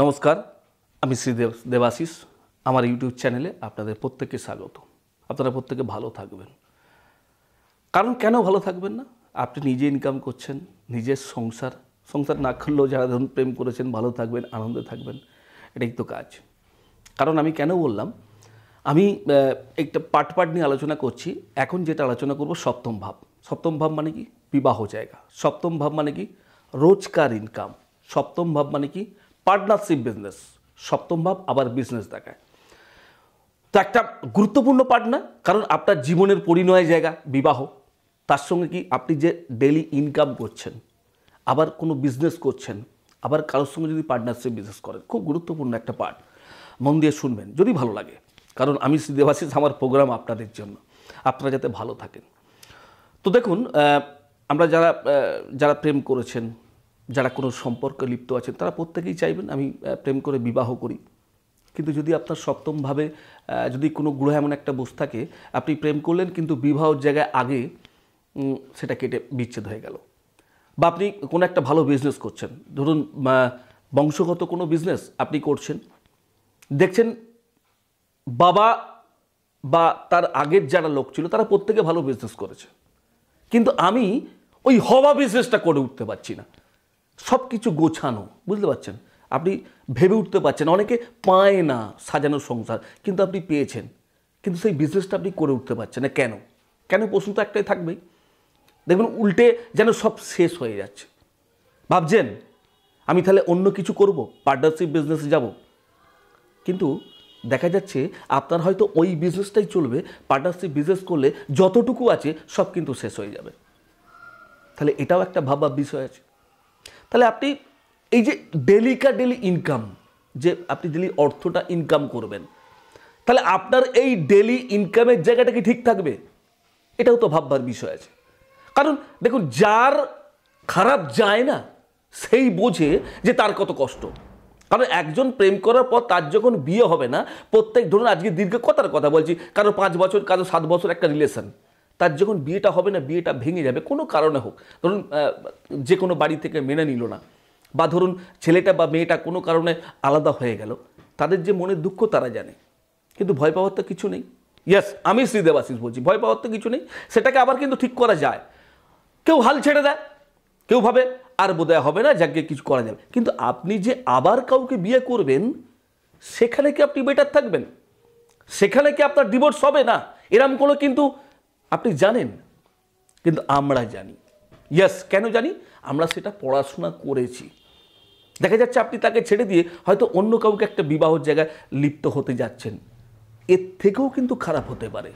নমস্কার, আমি শ্রী দেবাশিস। আমার ইউটিউব চ্যানেলে আপনাদের প্রত্যেককে স্বাগত। আপনারা প্রত্যেকে ভালো থাকবেন। কারণ কেন ভালো থাকবেন না? আপনি নিজে ইনকাম করছেন, নিজের সংসার না করলেও যারা ধরুন প্রেম করেছেন ভালো থাকবেন, আনন্দে থাকবেন, এটাই তো কাজ। কারণ আমি কেন বললাম, আমি একটা পার্ট নিয়ে আলোচনা করছি। এখন যেটা আলোচনা করব সপ্তম ভাব। সপ্তম ভাব মানে কি? বিবাহ জায়গা। সপ্তম ভাব মানে কি? রোজকার ইনকাম। সপ্তম ভাব মানে কি? Partnership business. সপ্তম ভাব আবার বিজনেস দেখায়। তো একটা গুরুত্বপূর্ণ পার্ট না, কারণ আপনার জীবনের পরিণয় জায়গা বিবাহ। তার সঙ্গে কি আপনি যে ডেলি ইনকাম করছেন, আবার কোনো বিজনেস করছেন, আবার কারোর সঙ্গে যদি পার্টনারশিপ বিজনেস করেন, খুব গুরুত্বপূর্ণ একটা পার্ট। মন দিয়ে শুনবেন যদি ভালো লাগে, কারণ আমি শ্রী দেবাশিস, আমার প্রোগ্রাম আপনাদের জন্য, আপনারা যাতে ভালো থাকেন। তো দেখুন, আমরা যারা প্রেম করেছেন, যারা কোনো সম্পর্কে লিপ্ত আছেন, তারা প্রত্যেকেই চাইবেন আমি প্রেম করে বিবাহ করি। কিন্তু যদি আপনার সপ্তমভাবে যদি কোনো গ্রহ এমন একটা বস্তু থাকে, আপনি প্রেম করলেন কিন্তু বিবাহের জায়গায় আগে সেটা কেটে বিচ্ছেদ হয়ে গেল, বা আপনি কোনো একটা ভালো বিজনেস করছেন, ধরুন বংশগত কোনো বিজনেস আপনি করছেন, দেখছেন বাবা বা তার আগের যারা লোক ছিল তারা প্রত্যেকে ভালো বিজনেস করেছে, কিন্তু আমি ওই হওয়া বিজনেসটা করে উঠতে পারছি না। সব কিছু গোছানো, বুঝতে পারছেন? আপনি ভেবে উঠতে পারছেন, অনেকে পায় না সাজানো সংসার, কিন্তু আপনি পেয়েছেন, কিন্তু সেই বিজনেসটা আপনি করে উঠতে পারছেন না। কেন প্রশ্ন তো একটাই থাকবেই। দেখুন, উল্টে যেন সব শেষ হয়ে যাচ্ছে। ভাবছেন আমি তাহলে অন্য কিছু করব, পার্টনারশিপ বিজনেসে যাব, কিন্তু দেখা যাচ্ছে আপনার হয়তো ওই বিজনেসটাই চলবে, পার্টনারশিপ বিজনেস করলে যতটুকু আছে সব কিন্তু শেষ হয়ে যাবে। তাহলে এটাও একটা ভাববার বিষয় আছে। তাহলে আপনি এই যে ডেলি ইনকাম, যে আপনি ডেলি অর্থটা ইনকাম করবেন, তাহলে আপনার এই ডেলি ইনকামের জায়গাটা কি ঠিক থাকবে? এটাও তো ভাববার বিষয় আছে। কারণ দেখুন, যার খারাপ যায় না সেই বোঝে যে তার কত কষ্ট। কারণ একজন প্রেম করার পর তার যখন বিয়ে হবে না, প্রত্যেক ধরুন আজকে দীর্ঘ কথা বলছি, কারো 5 বছর, কারো 7 বছর একটা রিলেশন, তার যখন বিয়েটা হবে না, বিয়েটা ভেঙে যাবে কোনো কারণে হোক। ধরুন যে কোনো বাড়ি থেকে মেনে নিল না, বা ধরুন ছেলেটা বা মেয়েটা কোনো কারণে আলাদা হয়ে গেল, তাদের যে মনের দুঃখ তারা জানে। কিন্তু ভয় পাওয়ার তো কিছু নেই। ইয়েস, আমি শ্রী দেবাশিস বলছি, ভয় পাওয়ার তো কিছু নেই। সেটাকে আবার কিন্তু ঠিক করা যায়। কেউ হাল ছেড়ে দেয়, কেউ ভাবে আর বোধহয় হবে না, যাকে কিছু করা যাবে। কিন্তু আপনি যে আবার কাউকে বিয়ে করবেন, সেখানে কি আপনি বেটার থাকবেন? সেখানে কি আপনার ডিভোর্স হবে না? এরম কোনো কিন্তু আপনি জানেন, কিন্তু আমরা জানি। ইয়েস, কেন জানি? আমরা সেটা পড়াশোনা করেছি। দেখা যাচ্ছে আপনি তাকে ছেড়ে দিয়ে হয়তো অন্য কাউকে একটা বিবাহের জায়গায় লিপ্ত হতে যাচ্ছেন, এর থেকেও কিন্তু খারাপ হতে পারে।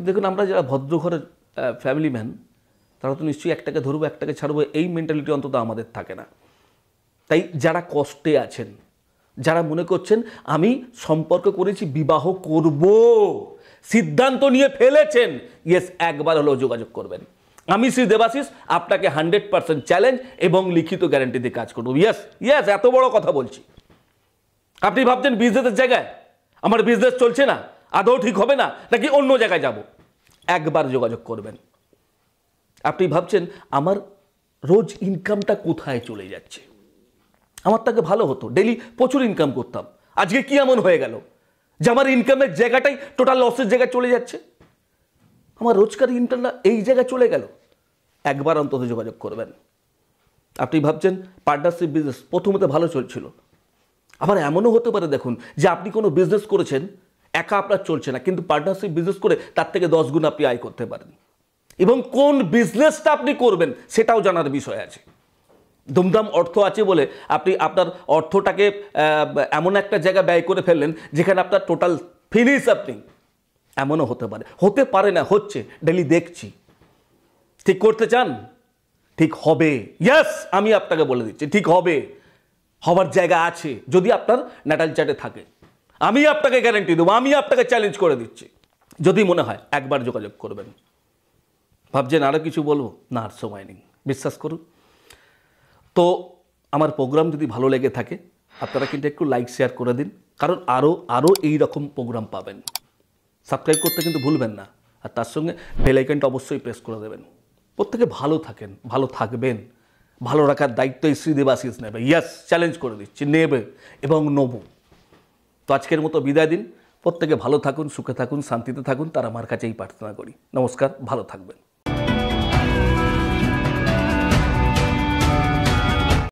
দেখুন, আমরা যারা ভদ্রঘরের ফ্যামিলি ম্যান, তারা তো নিশ্চয়ই একটাকে ধরবো একটাকে ছাড়বো, এই মেন্টালিটি অন্তত আমাদের থাকে না। তাই যারা কষ্টে আছেন, যারা মনে করছেন আমি সম্পর্ক করেছি, বিবাহ করব, সিদ্ধান্ত নিয়ে ফেলেছেন, ইয়েস, একবার হলেও যোগাযোগ করবেন। আমি শ্রী দেবাশিস আপনাকে 100% চ্যালেঞ্জ এবং লিখিত গ্যারান্টি দিয়ে কাজ করবো। ইয়েস, এত বড় কথা বলছি। আপনি ভাবছেন বিজনেসের জায়গায় আমার বিজনেস চলছে না, আদৌ ঠিক হবে না, নাকি অন্য জায়গায় যাব, একবার যোগাযোগ করবেন। আপনি ভাবছেন আমার রোজ ইনকামটা কোথায় চলে যাচ্ছে, আমার তাকে ভালো হতো, ডেলি প্রচুর ইনকাম করতাম, আজকে কি এমন হয়ে গেল যে আমার ইনকামের জায়গাটাই টোটাল লসের জায়গায় চলে যাচ্ছে, আমার রোজকার ইনকামটা এই জায়গায় চলে গেল, একবার অন্তত যোগাযোগ করবেন। আপনি ভাবছেন পার্টনারশিপ বিজনেস প্রথমতে ভালো চলছিল, আবার এমনও হতে পারে দেখুন যে আপনি কোনো বিজনেস করেছেন, একা আপনার চলছে না, কিন্তু পার্টনারশিপ বিজনেস করে তার থেকে 10 গুণ আপনি আয় করতে পারেন। এবং কোন বিজনেসটা আপনি করবেন সেটাও জানার বিষয় আছে। ধুমধাম অর্থ আছে বলে আপনি আপনার অর্থটাকে এমন একটা জায়গায় ব্যয় করে ফেললেন যেখানে আপনার টোটাল ফিনিশ আপনি, এমনও হতে পারে না, হচ্ছে, ডেলি দেখছি। ঠিক করতে চান? ঠিক হবে। ইয়েস, আমি আপনাকে বলে দিচ্ছি, ঠিক হবে, হবার জায়গা আছে যদি আপনার ন্যাটাল চার্টে থাকে। আমি আপনাকে গ্যারান্টি দেবো, আমি আপনাকে চ্যালেঞ্জ করে দিচ্ছি। যদি মনে হয় একবার যোগাযোগ করবেন। ভাবছেন আরও কিছু বলবো? না, আর সময় নেই, বিশ্বাস করুন। তো আমার প্রোগ্রাম যদি ভালো লেগে থাকে, আপনারা কিন্তু একটু লাইক শেয়ার করে দিন, কারণ আরও এই রকম প্রোগ্রাম পাবেন। সাবস্ক্রাইব করতে কিন্তু ভুলবেন না, আর তার সঙ্গে বেল আইকনটা অবশ্যই প্রেস করে দেবেন। প্রত্যেকে ভালো থাকেন, ভালো থাকবেন, ভালো রাখার দায়িত্ব এই শ্রীদেবাশিস নেবে। ইয়াস, চ্যালেঞ্জ করে দিচ্ছি, নেবে এবং নেব। তো আজকের মতো বিদায় দিন। প্রত্যেকে ভালো থাকুন, সুখে থাকুন, শান্তিতে থাকুন, তার আমার কাছেই প্রার্থনা করি। নমস্কার, ভালো থাকবেন।